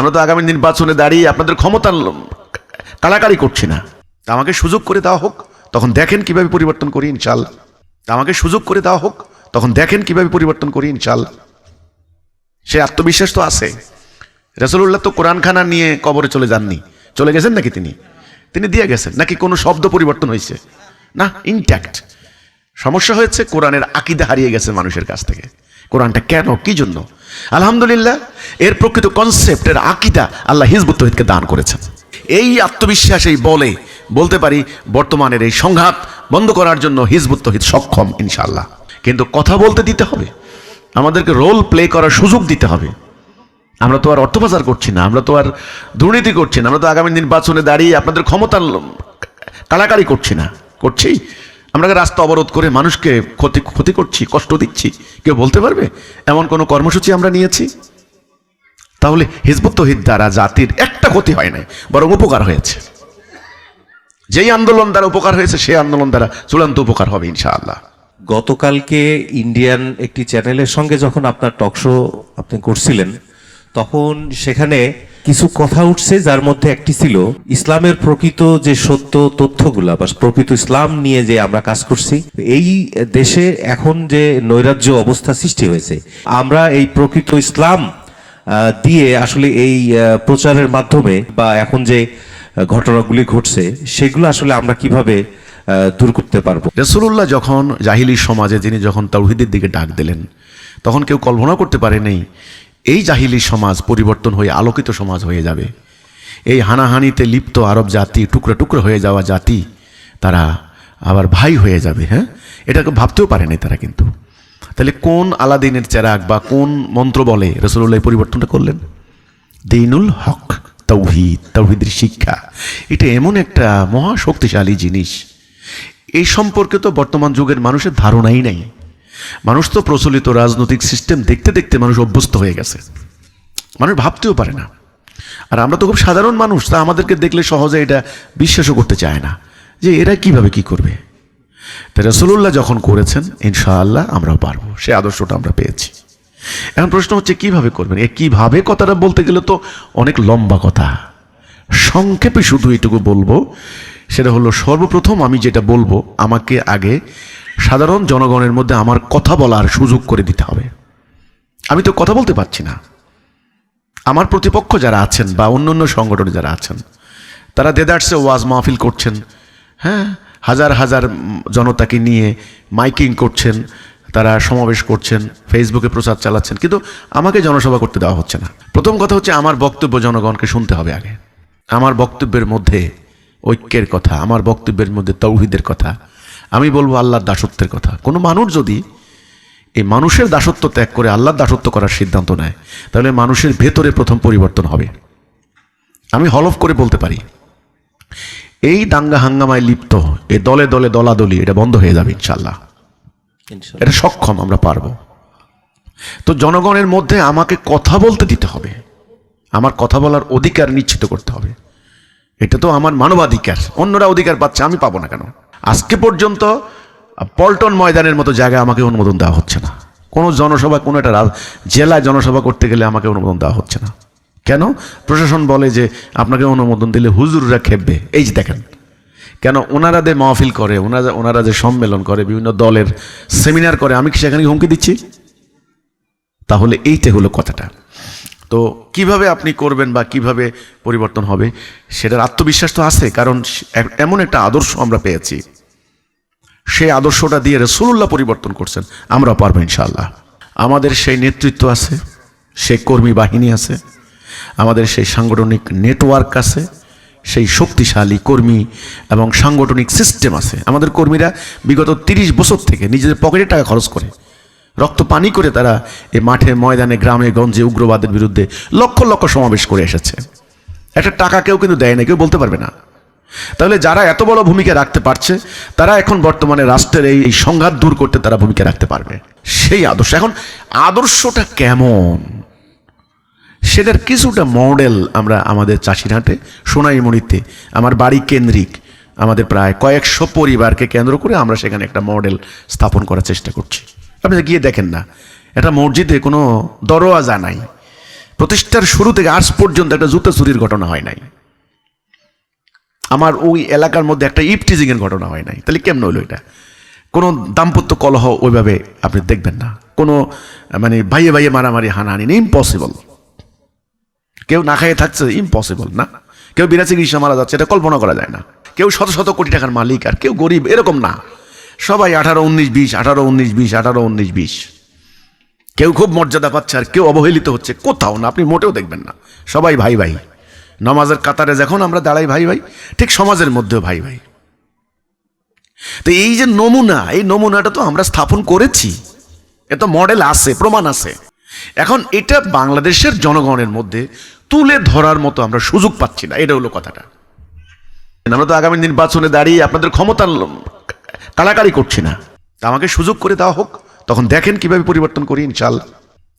আমরা তো আগামী নির্বাচনে দাঁড়িয়ে আপনাদের ক্ষমতা কাড়াকাড়ি করছি না। আমাকে সুযোগ করে দেওয়া হোক, তখন দেখেন কিভাবে পরিবর্তন করি ইনশাআল্লাহ। আমাকে সুযোগ করে দেওয়া হোক, তখন দেখেন কিভাবে পরিবর্তন করি ইনশাআল্লাহ। সে আত্মবিশ্বাস তো আছে। রাসূলুল্লাহ তো কোরআন খানা নিয়ে কবরে চলে যাননি, চলে গেছেন নাকি? তিনি দিয়ে গেছেন নাকি? কোনো শব্দ পরিবর্তন হয়েছে না, ইনট্যাক্ট। সমস্যা হয়েছে কোরআনের আকীদা হারিয়ে গেছে মানুষের কাছ থেকে। কোরআনটা কেন, কি জন্য? আলহামদুলিল্লাহ, এর প্রকৃত কনসেপ্টের আকীদা আল্লাহ হিজবুত তাওহীদকে দান করেছেন। এই আত্মবিশ্বাস, এই বলতে পারি বর্তমানের এই সংঘাত বন্ধ করার জন্য হিজবুত তাওহীদ সক্ষম ইনশাআল্লাহ। কিন্তু কথা বলতে দিতে হবে, আমাদেরকে রোল প্লে করার সুযোগ দিতে হবে। আমরা তো আর অর্থ পাচার করছি না, আমরা তো আর দুর্নীতি করছি না, আমরা তো আগামী নির্বাচনে দাঁড়িয়ে আপনাদের ক্ষমতা কাড়াকাড়ি করছি না। করছি আমরা রাস্তা অবরোধ করে মানুষকে ক্ষতি করছি, কষ্ট দিচ্ছি? কেউ বলতে পারবে এমন কোনো কর্মসূচি আমরা নিয়েছি? তাহলে হিজবুত তাওহীদ দ্বারা জাতির একটা ক্ষতি হয় নাই, বরং উপকার হয়েছে। যেই আন্দোলন দ্বারা উপকার হয়েছে, সেই আন্দোলন দ্বারা চূড়ান্ত উপকার হবে ইনশাআল্লাহ। গতকালকে ইন্ডিয়ান একটি চ্যানেলের সঙ্গে যখন আপনার টকশো আপনি করছিলেন, তখন সেখানে কিছু কথা উঠছে, যার মধ্যে একটি ছিল ইসলামের প্রকৃত যে সত্য তথ্যগুলা বা প্রকৃত ইসলাম নিয়ে যে আমরা কাজ করছি। এই দেশে এখন যে নৈরাজ্য অবস্থা সৃষ্টি হয়েছে, আমরা এই প্রকৃত ইসলাম দিয়ে আসলে এই প্রচারের মাধ্যমে বা এখন যে ঘটনাগুলি ঘটছে সেগুলো আসলে আমরা কিভাবে দূর করতে পারবো? রাসূলুল্লাহ যখন জাহিলি সমাজে যিনি যখন তাওহীদের দিকে ডাক দিলেন, তখন কেউ কল্পনা করতে পারে নাই এই জাহিলি সমাজ পরিবর্তন হয়ে আলোকিত সমাজ হয়ে যাবে। এই হানাহানিতে লিপ্ত আরব জাতি, টুকরো টুকরো হয়ে যাওয়া জাতি, তারা আবার ভাই হয়ে যাবে। হ্যাঁ, এটাকে ভাবতেও পারেনি তারা। কিন্তু তাহলে কোন আলাদিনের চেরাগ বা কোন মন্ত্র বলে রাসূলুল্লাহ পরিবর্তনটা করলেন? দ্বীনুল হক, তাওহীদ, তাওহীদের শিক্ষা। এটা এমন একটা মহা শক্তিশালী জিনিস, এই সম্পর্কে তো বর্তমান যুগের মানুষের ধারণাই নাই। মানুষ তো প্রচলিত রাজনৈতিক সিস্টেম দেখতে দেখতে মানুষ অভ্যস্ত হয়ে গেছে, মানুষ ভাবতেও পারে না। আর আমরা তো খুব সাধারণ মানুষ, তা আমাদেরকে দেখলে সহজে এটা বিশ্বাসও করতে চায় না যে এরা কিভাবে কি করবে। তো রাসূলুল্লাহ যখন করেছেন, ইনশাআল্লাহ আমরাও পারবো। সে আদর্শটা আমরা পেয়েছি। এখন প্রশ্ন হচ্ছে কিভাবে করবেন। কিভাবে কথাটা বলতে গেলে তো অনেক লম্বা কথা। সংক্ষেপে শুধু এটুকু বলবো, সেটা হলো সর্বপ্রথম আমি যেটা বলবো, আমাকে আগে সাধারণ জনগণের মধ্যে আমার কথা বলার সুযোগ করে দিতে হবে। আমি তো কথা বলতে পারছি না। আমার প্রতিপক্ষ যারা আছেন বা অন্য সংগঠনে যারা আছেন, তারা দেদারসে ওয়াজ মাহফিল করছেন। হ্যাঁ, হাজার হাজার জনতাকে নিয়ে মাইকিং করছেন, তারা সমাবেশ করছেন, ফেসবুকে প্রচার চালাচ্ছেন, কিন্তু আমাকে জনসভা করতে দেওয়া হচ্ছে না। প্রথম কথা হচ্ছে আমার বক্তব্য জনগণকে শুনতে হবে আগে। আমার বক্তব্যের মধ্যে ঐক্যের কথা, আমার বক্তব্যের মধ্যে তাওহীদের কথা, আমি বলবো আল্লাহর দাসত্বের কথা। কোনো মানুষ যদি এই মানুষের দাসত্ব ত্যাগ করে আল্লাহর দাসত্ব করার সিদ্ধান্ত নেয়, তাহলে মানুষের ভেতরে প্রথম পরিবর্তন হবে। আমি হলফ করে বলতে পারি, এই দাঙ্গা হাঙ্গামায় লিপ্ত, এই দলে দলে দলাদলি, এটা বন্ধ হয়ে যাবে ইনশাআল্লাহ। এটা সক্ষম, আমরা পারবো। তো জনগণের মধ্যে আমাকে কথা বলতে দিতে হবে, আমার কথা বলার অধিকার নিশ্চিত করতে হবে। এটা তো আমার মানবাধিকার। অন্যরা অধিকার পাচ্ছে, আমি পাবো না কেন? আজকে পর্যন্ত পল্টন ময়দানের মতো জায়গায় আমাকে অনুমোদন দেওয়া হচ্ছে না। কোনো জনসভা, কোনো একটা জেলায় জনসভা করতে গেলে আমাকে অনুমোদন দেওয়া হচ্ছে না। কেন? প্রশাসন বলে যে আপনাকে অনুমোদন দিলে হুজুররা খেপবে। এই যে দেখেন, কেন ওনারা যে মাহফিল করে, ওনারা যে সম্মেলন করে, বিভিন্ন দলের সেমিনার করে, আমি কি সেখানে হুমকি দিচ্ছি? তাহলে এইটা হলো কথাটা। তো কিভাবে আপনি করবেন বা কিভাবে পরিবর্তন হবে, সেটার আত্মবিশ্বাস তো আছে, কারণ এমন একটা আদর্শ আমরা পেয়েছি। সেই আদর্শটা দিয়ে রাসূলুল্লাহ পরিবর্তন করছেন, আমরা পারবো ইনশাআল্লাহ। আমাদের সেই নেতৃত্ব আছে, সেই কর্মী বাহিনী আছে, আমাদের সেই সাংগঠনিক নেটওয়ার্ক আছে, সেই শক্তিশালী কর্মী এবং সাংগঠনিক সিস্টেম আছে। আমাদের কর্মীরা বিগত 30 বছর থেকে নিজেদের পকেটে টাকা খরচ করে, রক্ত পানি করে তারা এই মাঠে ময়দানে গ্রামে গঞ্জে উগ্রবাদের বিরুদ্ধে লক্ষ লক্ষ সমাবেশ করে এসেছে। একটা টাকা কেউ কিন্তু দেয় না, কেউ বলতে পারবে না। তাহলে যারা এত বড় ভূমিকা রাখতে পারছে, তারা এখন বর্তমানে রাষ্ট্রের এই সংঘাত দূর করতে তারা ভূমিকা রাখতে পারবে। সেই আদর্শ, এখন আদর্শটা কেমন সেটার কিছুটা মডেল আমরা আমাদের চাষিরহাটে, সোনাইমুড়িতে, আমার বাড়ি কেন্দ্রিক আমাদের প্রায় কয়েকশো পরিবারকে কেন্দ্র করে আমরা সেখানে একটা মডেল স্থাপন করার চেষ্টা করছি। আপনি গিয়ে দেখেন না, একটা মসজিদে কোনো দরওয়াজা নাই, প্রতিষ্ঠার শুরু থেকে আজ পর্যন্ত একটা জুতা চুরির ঘটনা হয় নাই। আমার ওই এলাকার মধ্যে একটা ইফটিজিং এর ঘটনা হয় নাই। তাহলে কেমন হইলো এটা? কোনো দাম্পত্য কলহ ওইভাবে আপনি দেখবেন না। কোনো মানে ভাইয়ে ভাইয়ে মারামারি হানাহানি নেই, ইম্পসিবল। কেউ না খাইয়ে থাকছে, ইম্পসিবল না। কেউ বিনা চিকিৎসা মারা যাচ্ছে, এটা কল্পনা করা যায় না। কেউ শত শত কোটি টাকার মালিক আর কেউ গরিব, এরকম না। সবাই 18-19-20, 18-19-20, 18-19-20। কেউ খুব মর্যাদা পাচ্ছে আর কেউ অবহেলিত হচ্ছে, কোথাও না। আপনি মোটেও দেখবেন না। সবাই ভাই ভাই। নামাজের কাতারে যখন আমরা দাঁড়াই ভাই ভাই, ঠিক সমাজের মধ্যেও ভাই ভাই। তো এই যে নমুনা, এই নমুনাটা তো আমরা স্থাপন করেছি, এত মডেল আছে, প্রমাণ আছে। এখন এটা বাংলাদেশের জনগণের মধ্যে তুলে ধরার মতো আমরা সুযোগ পাচ্ছি না, এটা হলো কথাটা। আমরা তো আগামী নির্বাচনে দাঁড়িয়ে আপনাদের ক্ষমতা কাড়াকাড়ি করছি না। তা আমাকে সুযোগ করে দেওয়া হোক, তখন দেখেন কিভাবে পরিবর্তন করি ইনশাল্লাহ।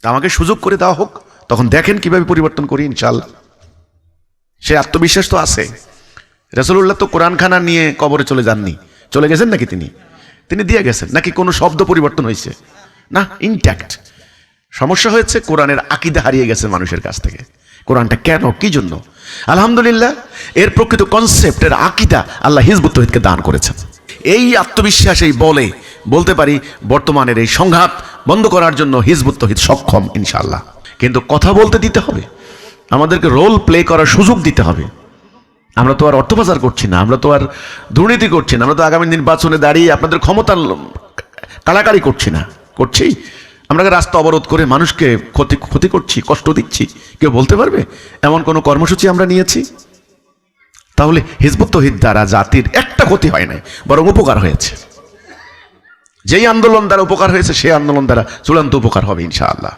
তা আমাকে সুযোগ করে দেওয়া হোক, তখন দেখেন কিভাবে পরিবর্তন করি ইনশাল্লাহ। সে আত্মবিশ্বাস তো আছে। রাসূলুল্লাহ তো কোরআন খানা নিয়ে কবরে চলে যাননি, চলে গেছেন নাকি? তিনি দিয়ে গেছেন নাকি? কোনো শব্দ পরিবর্তন হয়েছে না, ইনট্যাক্ট। সমস্যা হয়েছে কোরআনের আকীদা হারিয়ে গেছে মানুষের কাছ থেকে। কোরআনটা কেন, কি জন্য? আলহামদুলিল্লাহ, এর প্রকৃত কনসেপ্ট, এর আকীদা আল্লাহ হিজবুত তৌহিদকে দান করেছেন। এই আত্মবিশ্বাস, এই বলতে পারি বর্তমানের এই সংঘাত বন্ধ করার জন্য হিজবুত তৌহিদ সক্ষম ইনশাআল্লাহ। কিন্তু কথা বলতে দিতে হবে, আমাদেরকে রোল প্লে করার সুযোগ দিতে হবে। আমরা তো আর অর্থ পাচার করছি না, আমরা তো আর দুর্নীতি করছি না, আমরা তো আগামী নির্বাচনে দাঁড়িয়ে আপনাদের ক্ষমতা কাড়াকাড়ি করছি না। করছি আমরা রাস্তা অবরোধ করে মানুষকে ক্ষতি করছি, কষ্ট দিচ্ছি? কেউ বলতে পারবে এমন কোনো কর্মসূচি আমরা নিয়েছি? তাহলে হিজবুত তৌহিদ দ্বারা জাতির একটা ক্ষতি হয় নাই, বরং উপকার হয়েছে। যেই আন্দোলন দ্বারা উপকার হয়েছে, সেই আন্দোলন দ্বারা চূড়ান্ত উপকার হবে ইনশাআল্লাহ।